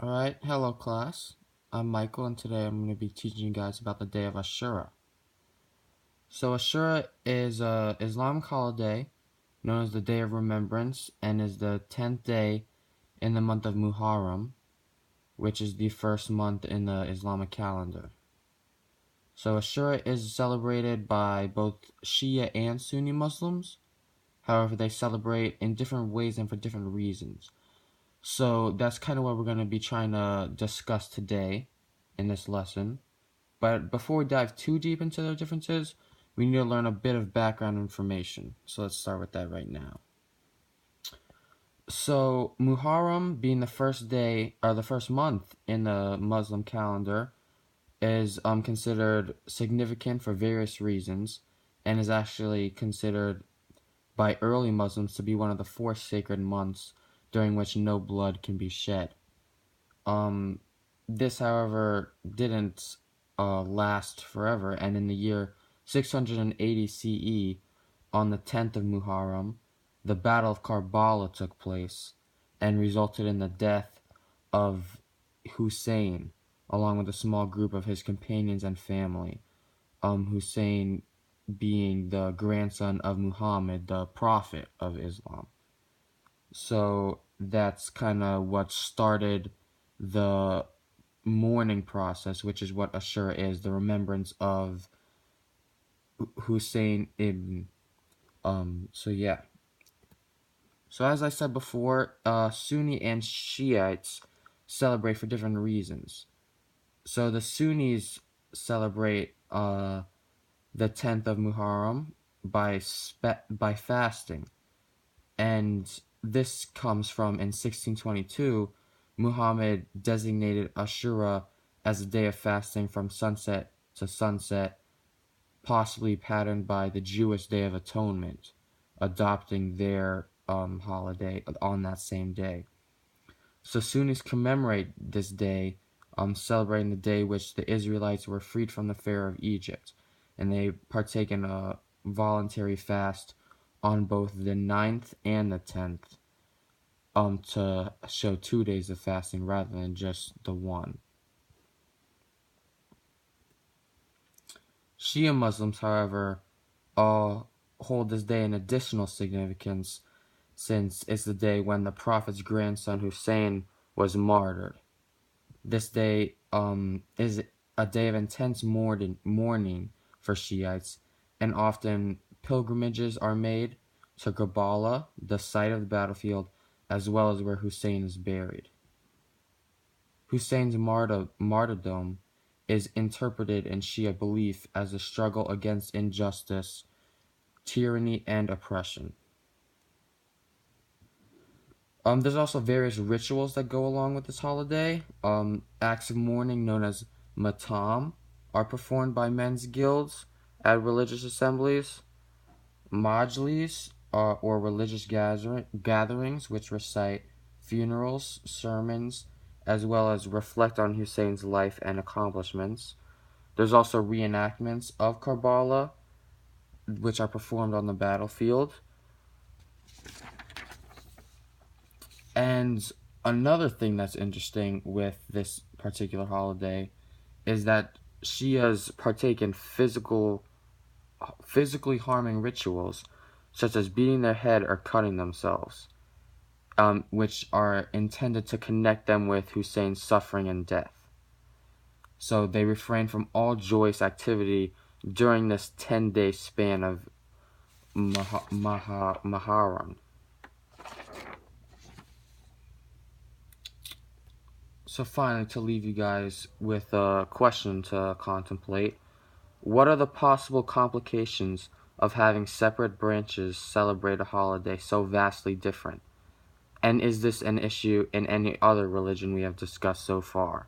Alright, hello class. I'm Michael and today I'm going to be teaching you guys about the day of Ashura. So Ashura is a Islamic holiday known as the Day of Remembrance and is the 10th day in the month of Muharram, which is the first month in the Islamic calendar. So Ashura is celebrated by both Shia and Sunni Muslims. However, they celebrate in different ways and for different reasons. So that's kind of what we're going to be trying to discuss today in this lesson. But before we dive too deep into their differences, we need to learn a bit of background information. So let's start with that right now. So Muharram, being the first day or the first month in the Muslim calendar, is considered significant for various reasons, and is actually considered by early Muslims to be one of the four sacred months during which no blood can be shed. This, however, didn't last forever, and in the year 680 CE, on the 10th of Muharram, the Battle of Karbala took place and resulted in the death of Hussein, along with a small group of his companions and family. Hussein being the grandson of Muhammad, the prophet of Islam. So that's kind of what started the mourning process, which is what Ashura is, the remembrance of Hussein ibn. So yeah. So as I said before, Sunni and Shiites celebrate for different reasons. So the Sunnis celebrate the 10th of Muharram by fasting, and this comes from in 1622, Muhammad designated Ashura as a day of fasting from sunset to sunset, possibly patterned by the Jewish Day of Atonement, adopting their holiday on that same day. So Sunnis commemorate this day, celebrating the day which the Israelites were freed from the Pharaoh of Egypt, and they partake in a voluntary fast on both the 9th and the 10th, to show 2 days of fasting rather than just the one. Shia Muslims, however, hold this day in additional significance since it's the day when the Prophet's grandson Hussein was martyred. This day is a day of intense mourning for Shiites, and often pilgrimages are made to Karbala, the site of the battlefield, as well as where Hussein is buried. Hussein's martyrdom is interpreted in Shia belief as a struggle against injustice, tyranny, and oppression. There's also various rituals that go along with this holiday. Acts of mourning known as matam are performed by men's guilds at religious assemblies. Majlis or religious gatherings which recite funerals, sermons, as well as reflect on Hussein's life and accomplishments. There's also reenactments of Karbala, which are performed on the battlefield. And another thing that's interesting with this particular holiday is that Shias partake in physically harming rituals, such as beating their head or cutting themselves, which are intended to connect them with Hussein's suffering and death. So they refrain from all joyous activity during this 10-day span of Muharram. So finally, to leave you guys with a question to contemplate, what are the possible complications of having separate branches celebrate a holiday so vastly different? And is this an issue in any other religion we have discussed so far?